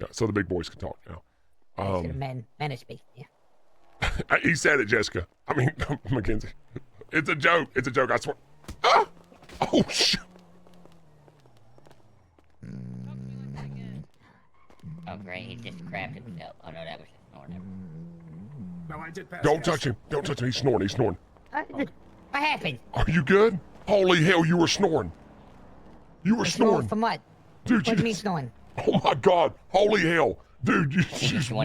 Yeah, so the big boys can talk now. I should have managed me. Yeah. He said it, Jessica. I mean, Mackenzie. It's a joke. It's a joke. I swear. Ah! Oh shit! Oh great, he just crapped himself. Oh no, that was just snoring. No, I did pass. Don't touch him. Don't touch him. He's snoring. He's snoring. What happened? Are you good? Holy hell, you were snoring. You were snoring. From what? Dude, What do you mean snoring? Oh my God. Holy hell. Dude, you just When